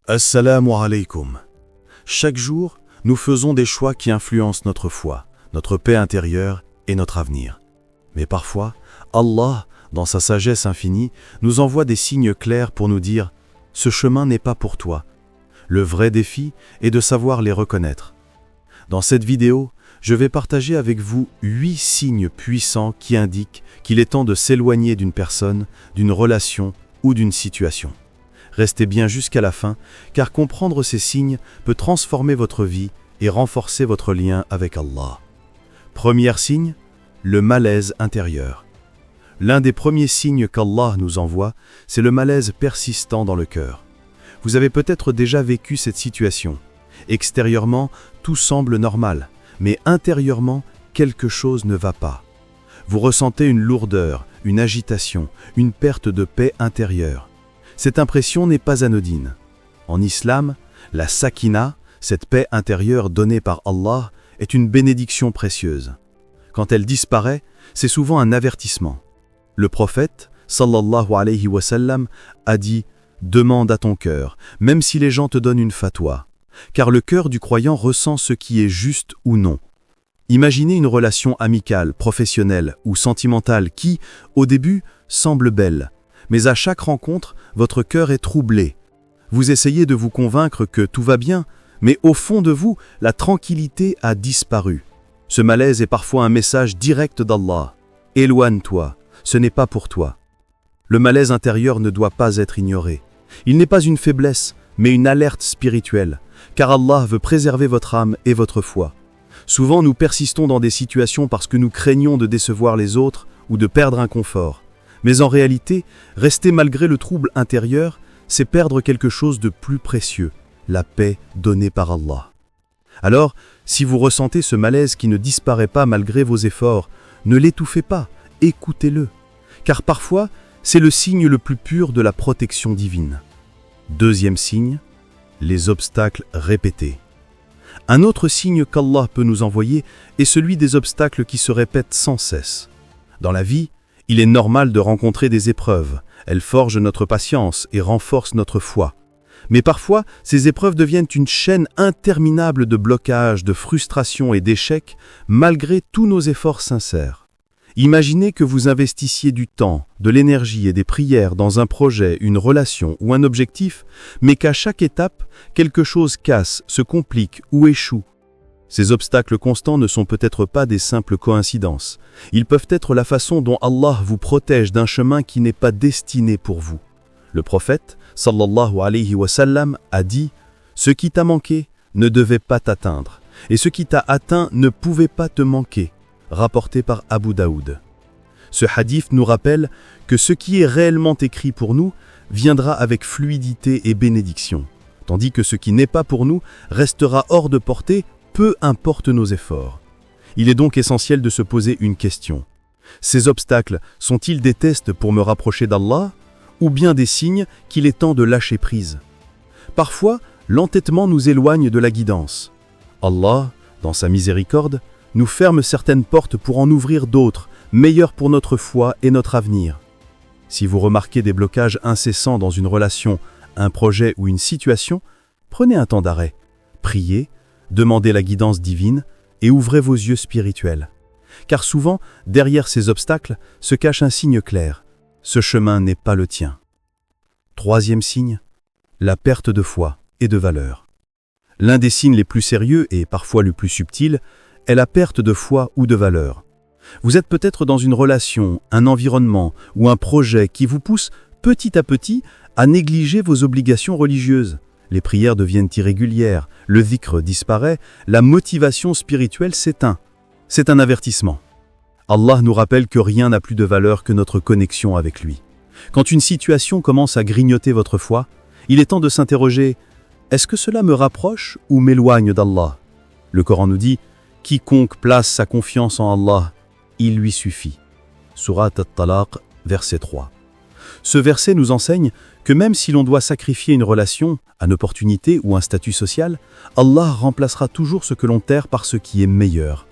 Assalamu alaikum. Chaque jour, nous faisons des choix qui influencent notre foi, notre paix intérieure et notre avenir. Mais parfois, Allah, dans sa sagesse infinie, nous envoie des signes clairs pour nous dire « Ce chemin n'est pas pour toi ». Le vrai défi est de savoir les reconnaître. Dans cette vidéo, je vais partager avec vous 8 signes puissants qui indiquent qu'il est temps de s'éloigner d'une personne, d'une relation ou d'une situation. Restez bien jusqu'à la fin, car comprendre ces signes peut transformer votre vie et renforcer votre lien avec Allah. Premier signe, le malaise intérieur. L'un des premiers signes qu'Allah nous envoie, c'est le malaise persistant dans le cœur. Vous avez peut-être déjà vécu cette situation. Extérieurement, tout semble normal, mais intérieurement, quelque chose ne va pas. Vous ressentez une lourdeur, une agitation, une perte de paix intérieure. Cette impression n'est pas anodine. En islam, la sakina, cette paix intérieure donnée par Allah, est une bénédiction précieuse. Quand elle disparaît, c'est souvent un avertissement. Le prophète, sallallahu alayhi wa sallam, a dit « Demande à ton cœur, même si les gens te donnent une fatwa, car le cœur du croyant ressent ce qui est juste ou non. » Imaginez une relation amicale, professionnelle ou sentimentale qui, au début, semble belle. Mais à chaque rencontre, votre cœur est troublé. Vous essayez de vous convaincre que tout va bien, mais au fond de vous, la tranquillité a disparu. Ce malaise est parfois un message direct d'Allah. Éloigne-toi, ce n'est pas pour toi. Le malaise intérieur ne doit pas être ignoré. Il n'est pas une faiblesse, mais une alerte spirituelle, car Allah veut préserver votre âme et votre foi. Souvent, nous persistons dans des situations parce que nous craignons de décevoir les autres ou de perdre un confort. Mais en réalité, rester malgré le trouble intérieur, c'est perdre quelque chose de plus précieux, la paix donnée par Allah. Alors, si vous ressentez ce malaise qui ne disparaît pas malgré vos efforts, ne l'étouffez pas, écoutez-le. Car parfois, c'est le signe le plus pur de la protection divine. Deuxième signe, les obstacles répétés. Un autre signe qu'Allah peut nous envoyer est celui des obstacles qui se répètent sans cesse. Dans la vie, il est normal de rencontrer des épreuves. Elles forgent notre patience et renforcent notre foi. Mais parfois, ces épreuves deviennent une chaîne interminable de blocages, de frustrations et d'échecs, malgré tous nos efforts sincères. Imaginez que vous investissiez du temps, de l'énergie et des prières dans un projet, une relation ou un objectif, mais qu'à chaque étape, quelque chose casse, se complique ou échoue. Ces obstacles constants ne sont peut-être pas des simples coïncidences. Ils peuvent être la façon dont Allah vous protège d'un chemin qui n'est pas destiné pour vous. Le prophète, sallallahu alayhi wa sallam, a dit « Ce qui t'a manqué ne devait pas t'atteindre, et ce qui t'a atteint ne pouvait pas te manquer », rapporté par Abu Daoud. Ce hadith nous rappelle que ce qui est réellement écrit pour nous viendra avec fluidité et bénédiction, tandis que ce qui n'est pas pour nous restera hors de portée, peu importe nos efforts. Il est donc essentiel de se poser une question. Ces obstacles sont-ils des tests pour me rapprocher d'Allah ou bien des signes qu'il est temps de lâcher prise? Parfois, l'entêtement nous éloigne de la guidance. Allah, dans sa miséricorde, nous ferme certaines portes pour en ouvrir d'autres, meilleures pour notre foi et notre avenir. Si vous remarquez des blocages incessants dans une relation, un projet ou une situation, prenez un temps d'arrêt, priez, demandez la guidance divine et ouvrez vos yeux spirituels. Car souvent, derrière ces obstacles, se cache un signe clair. Ce chemin n'est pas le tien. Troisième signe, la perte de foi et de valeur. L'un des signes les plus sérieux et parfois le plus subtil est la perte de foi ou de valeur. Vous êtes peut-être dans une relation, un environnement ou un projet qui vous pousse petit à petit à négliger vos obligations religieuses. Les prières deviennent irrégulières, le dhikr disparaît, la motivation spirituelle s'éteint. C'est un avertissement. Allah nous rappelle que rien n'a plus de valeur que notre connexion avec lui. Quand une situation commence à grignoter votre foi, il est temps de s'interroger « Est-ce que cela me rapproche ou m'éloigne d'Allah ?» Le Coran nous dit « Quiconque place sa confiance en Allah, il lui suffit. » Surat At-Talaq, verset 3. Ce verset nous enseigne que même si l'on doit sacrifier une relation, une opportunité ou un statut social, Allah remplacera toujours ce que l'on terre par ce qui est meilleur.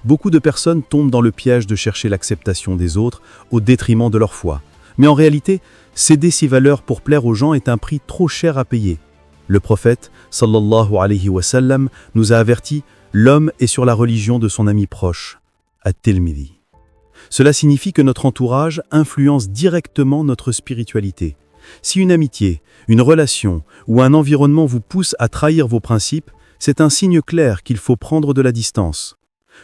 Beaucoup de personnes tombent dans le piège de chercher l'acceptation des autres au détriment de leur foi. Mais en réalité, céder ses valeurs pour plaire aux gens est un prix trop cher à payer. Le prophète, sallallahu alayhi wa sallam, nous a averti « L'homme est sur la religion de son ami proche » At-Tirmidhi. Cela signifie que notre entourage influence directement notre spiritualité. Si une amitié, une relation ou un environnement vous pousse à trahir vos principes, c'est un signe clair qu'il faut prendre de la distance.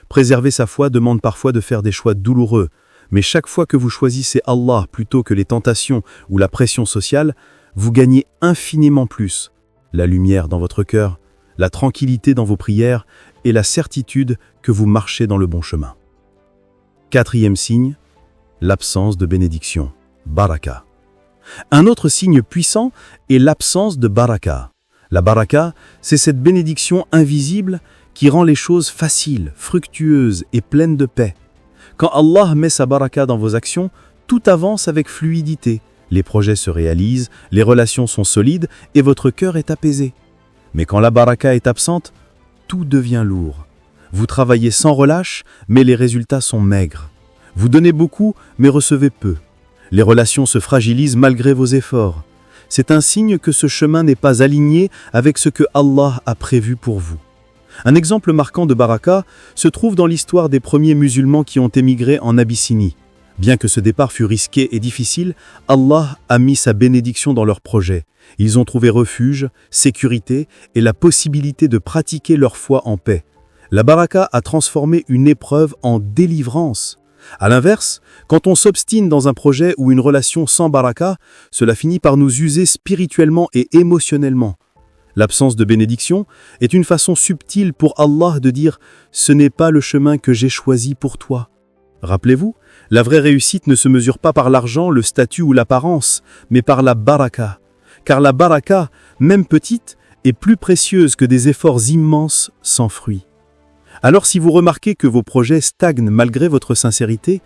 Préserver sa foi demande parfois de faire des choix douloureux, mais chaque fois que vous choisissez Allah plutôt que les tentations ou la pression sociale, vous gagnez infiniment plus. La lumière dans votre cœur, la tranquillité dans vos prières et la certitude que vous marchez dans le bon chemin. Quatrième signe, l'absence de bénédiction, baraka. Un autre signe puissant est l'absence de baraka. La baraka, c'est cette bénédiction invisible qui rend les choses faciles, fructueuses et pleines de paix. Quand Allah met sa baraka dans vos actions, tout avance avec fluidité. Les projets se réalisent, les relations sont solides et votre cœur est apaisé. Mais quand la baraka est absente, tout devient lourd. Vous travaillez sans relâche, mais les résultats sont maigres. Vous donnez beaucoup, mais recevez peu. Les relations se fragilisent malgré vos efforts. C'est un signe que ce chemin n'est pas aligné avec ce que Allah a prévu pour vous. Un exemple marquant de baraka se trouve dans l'histoire des premiers musulmans qui ont émigré en Abyssinie. Bien que ce départ fût risqué et difficile, Allah a mis sa bénédiction dans leurs projets. Ils ont trouvé refuge, sécurité et la possibilité de pratiquer leur foi en paix. La baraka a transformé une épreuve en délivrance. À l'inverse, quand on s'obstine dans un projet ou une relation sans baraka, cela finit par nous user spirituellement et émotionnellement. L'absence de bénédiction est une façon subtile pour Allah de dire « Ce n'est pas le chemin que j'ai choisi pour toi ». Rappelez-vous, la vraie réussite ne se mesure pas par l'argent, le statut ou l'apparence, mais par la baraka. Car la baraka, même petite, est plus précieuse que des efforts immenses sans fruits. Alors si vous remarquez que vos projets stagnent malgré votre sincérité,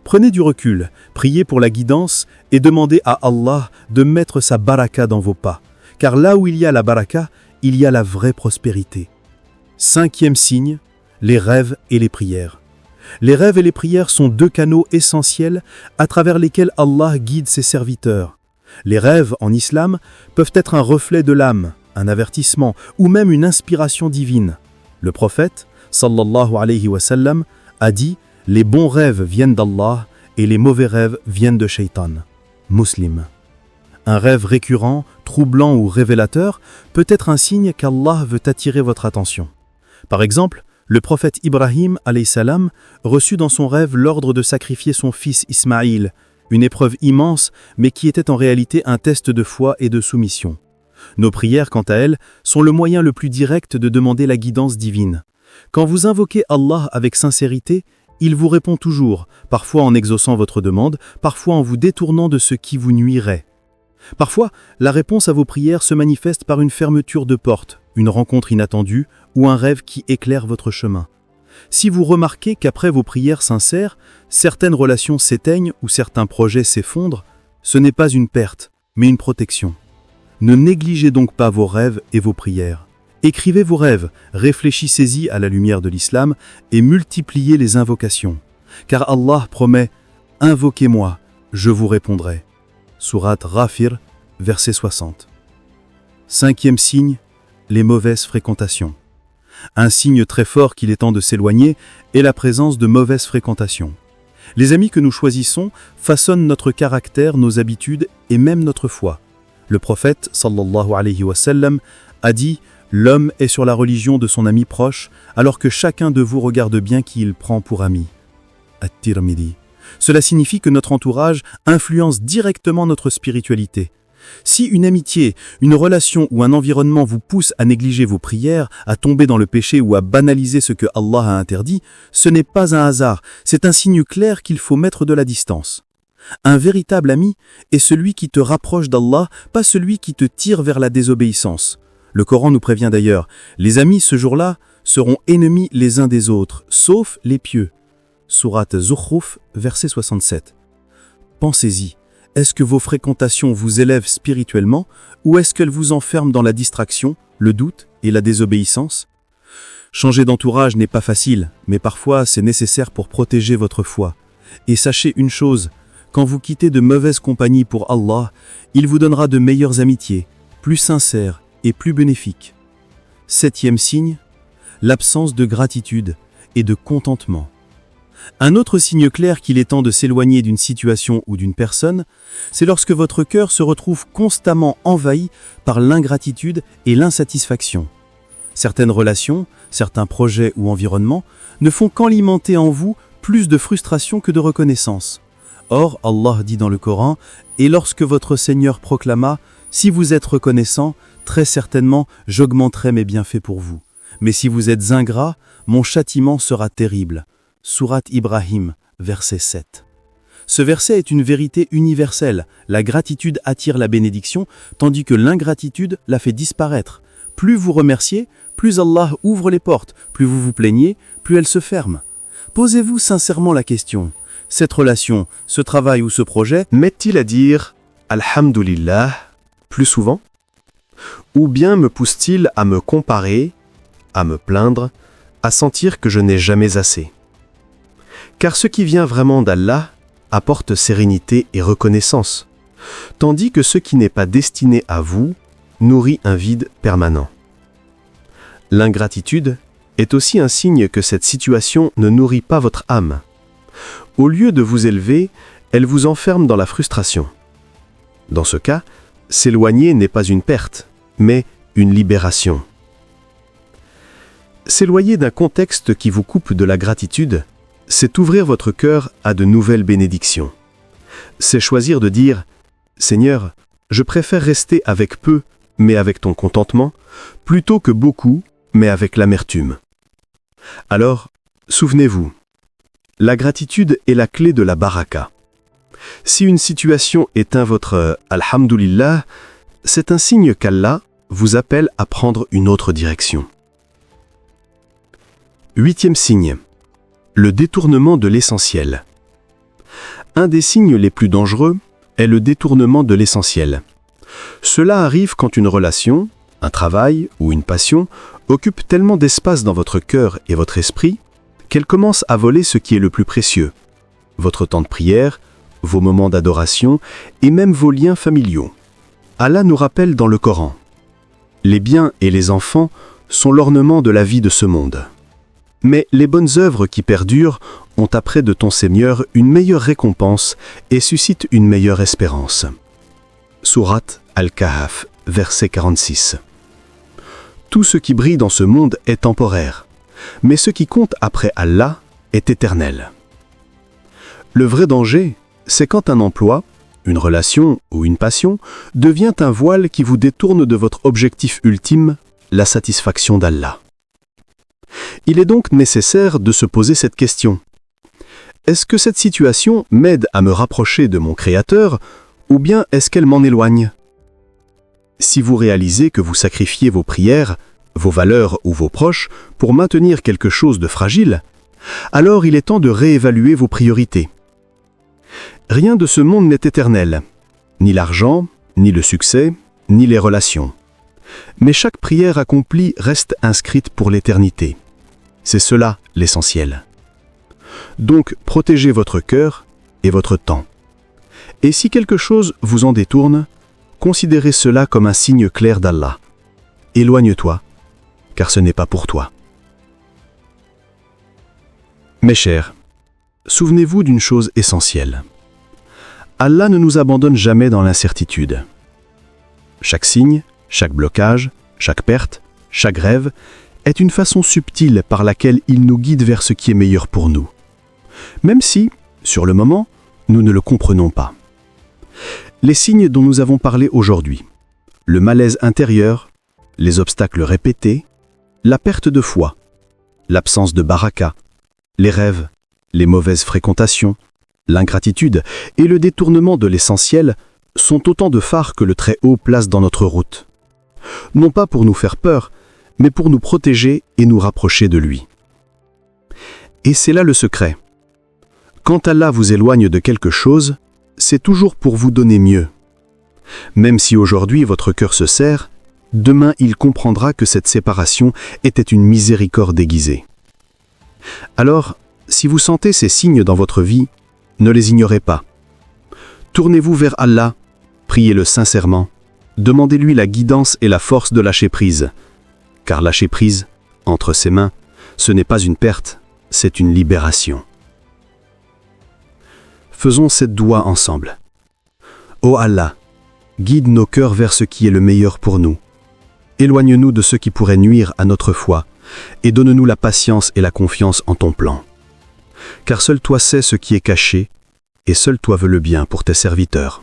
prenez du recul, priez pour la guidance et demandez à Allah de mettre sa baraka dans vos pas. Car là où il y a la baraka, il y a la vraie prospérité. Cinquième signe, les rêves et les prières. Les rêves et les prières sont deux canaux essentiels à travers lesquels Allah guide ses serviteurs. Les rêves, en islam, peuvent être un reflet de l'âme, un avertissement ou même une inspiration divine. Le prophète, sallallahu alayhi wa sallam, a dit « Les bons rêves viennent d'Allah et les mauvais rêves viennent de Shaitan ». Muslim. Un rêve récurrent, troublant ou révélateur peut être un signe qu'Allah veut attirer votre attention. Par exemple, le prophète Ibrahim alayhi salam reçut dans son rêve l'ordre de sacrifier son fils Ismaïl, une épreuve immense mais qui était en réalité un test de foi et de soumission. Nos prières, quant à elles, sont le moyen le plus direct de demander la guidance divine. Quand vous invoquez Allah avec sincérité, il vous répond toujours, parfois en exaucant votre demande, parfois en vous détournant de ce qui vous nuirait. Parfois, la réponse à vos prières se manifeste par une fermeture de porte, une rencontre inattendue ou un rêve qui éclaire votre chemin. Si vous remarquez qu'après vos prières sincères, certaines relations s'éteignent ou certains projets s'effondrent, ce n'est pas une perte, mais une protection. Ne négligez donc pas vos rêves et vos prières. Écrivez vos rêves, réfléchissez-y à la lumière de l'islam et multipliez les invocations. Car Allah promet « Invoquez-moi, je vous répondrai ». Sourate Ghafir, verset 60. Cinquième signe, les mauvaises fréquentations. Un signe très fort qu'il est temps de s'éloigner est la présence de mauvaises fréquentations. Les amis que nous choisissons façonnent notre caractère, nos habitudes et même notre foi. Le prophète, sallallahu alayhi wa sallam, a dit « L'homme est sur la religion de son ami proche, alors que chacun de vous regarde bien qui il prend pour ami. » At-Tirmidhi. Cela signifie que notre entourage influence directement notre spiritualité. Si une amitié, une relation ou un environnement vous pousse à négliger vos prières, à tomber dans le péché ou à banaliser ce que Allah a interdit, ce n'est pas un hasard, c'est un signe clair qu'il faut mettre de la distance. Un véritable ami est celui qui te rapproche d'Allah, pas celui qui te tire vers la désobéissance. Le Coran nous prévient d'ailleurs, les amis ce jour-là seront ennemis les uns des autres, sauf les pieux. Sourate Zukhruf, verset 67. Pensez-y, est-ce que vos fréquentations vous élèvent spirituellement ou est-ce qu'elles vous enferment dans la distraction, le doute et la désobéissance? Changer d'entourage n'est pas facile, mais parfois c'est nécessaire pour protéger votre foi. Et sachez une chose, quand vous quittez de mauvaises compagnies pour Allah, il vous donnera de meilleures amitiés, plus sincères et plus bénéfique. 7e signe, l'absence de gratitude et de contentement. Un autre signe clair qu'il est temps de s'éloigner d'une situation ou d'une personne, c'est lorsque votre cœur se retrouve constamment envahi par l'ingratitude et l'insatisfaction. Certaines relations, certains projets ou environnements ne font qu'alimenter en vous plus de frustration que de reconnaissance. Or, Allah dit dans le Coran, « Et lorsque votre Seigneur proclama, si vous êtes reconnaissant, très certainement j'augmenterai mes bienfaits pour vous. Mais si vous êtes ingrat, mon châtiment sera terrible. » Sourate Ibrahim, verset 7. Ce verset est une vérité universelle. La gratitude attire la bénédiction, tandis que l'ingratitude la fait disparaître. Plus vous remerciez, plus Allah ouvre les portes. Plus vous vous plaignez, plus elles se ferment. Posez-vous sincèrement la question. Cette relation, ce travail ou ce projet m'aide-t-il à dire « Alhamdulillah » plus souvent? Ou bien me pousse-t-il à me comparer, à me plaindre, à sentir que je n'ai jamais assez? Car ce qui vient vraiment d'Allah apporte sérénité et reconnaissance, tandis que ce qui n'est pas destiné à vous nourrit un vide permanent. L'ingratitude est aussi un signe que cette situation ne nourrit pas votre âme. Au lieu de vous élever, elle vous enferme dans la frustration. Dans ce cas, s'éloigner n'est pas une perte, mais une libération. S'éloigner d'un contexte qui vous coupe de la gratitude, c'est ouvrir votre cœur à de nouvelles bénédictions. C'est choisir de dire « Seigneur, je préfère rester avec peu, mais avec ton contentement, plutôt que beaucoup, mais avec l'amertume. » Alors, souvenez-vous, la gratitude est la clé de la baraka. Si une situation éteint votre « Alhamdulillah », c'est un signe qu'Allah vous appelle à prendre une autre direction. 8e signe. Le détournement de l'essentiel. Un des signes les plus dangereux est le détournement de l'essentiel. Cela arrive quand une relation, un travail ou une passion occupe tellement d'espace dans votre cœur et votre esprit qu'elle commence à voler ce qui est le plus précieux, votre temps de prière, vos moments d'adoration et même vos liens familiaux. Allah nous rappelle dans le Coran, « Les biens et les enfants sont l'ornement de la vie de ce monde. Mais les bonnes œuvres qui perdurent ont auprès de ton Seigneur une meilleure récompense et suscitent une meilleure espérance. » Sourate Al-Kahf, verset 46. Tout ce qui brille dans ce monde est temporaire, mais ce qui compte après Allah est éternel. Le vrai danger, c'est quand un emploi, une relation ou une passion devient un voile qui vous détourne de votre objectif ultime, la satisfaction d'Allah. Il est donc nécessaire de se poser cette question. Est-ce que cette situation m'aide à me rapprocher de mon Créateur, ou bien est-ce qu'elle m'en éloigne? Si vous réalisez que vous sacrifiez vos prières, vos valeurs ou vos proches pour maintenir quelque chose de fragile, alors il est temps de réévaluer vos priorités. Rien de ce monde n'est éternel, ni l'argent, ni le succès, ni les relations. Mais chaque prière accomplie reste inscrite pour l'éternité. C'est cela l'essentiel. Donc protégez votre cœur et votre temps. Et si quelque chose vous en détourne, considérez cela comme un signe clair d'Allah. Éloigne-toi, car ce n'est pas pour toi. Mes chers, souvenez-vous d'une chose essentielle. Allah ne nous abandonne jamais dans l'incertitude. Chaque signe, chaque blocage, chaque perte, chaque rêve est une façon subtile par laquelle il nous guide vers ce qui est meilleur pour nous. Même si, sur le moment, nous ne le comprenons pas. Les signes dont nous avons parlé aujourd'hui, le malaise intérieur, les obstacles répétés, la perte de foi, l'absence de baraka, les rêves, les mauvaises fréquentations, l'ingratitude et le détournement de l'essentiel sont autant de phares que le Très-Haut place dans notre route. Non pas pour nous faire peur, mais pour nous protéger et nous rapprocher de lui. Et c'est là le secret. Quand Allah vous éloigne de quelque chose, c'est toujours pour vous donner mieux. Même si aujourd'hui votre cœur se serre, demain il comprendra que cette séparation était une miséricorde déguisée. Alors, si vous sentez ces signes dans votre vie, ne les ignorez pas. Tournez-vous vers Allah, priez-le sincèrement Demandez-lui la guidance et la force de lâcher prise. Car lâcher prise, entre ses mains, ce n'est pas une perte, c'est une libération. Faisons cette doua ensemble. Ô Allah, guide nos cœurs vers ce qui est le meilleur pour nous. Éloigne-nous de ce qui pourrait nuire à notre foi et donne-nous la patience et la confiance en ton plan. Car seul toi sais ce qui est caché et seul toi veux le bien pour tes serviteurs.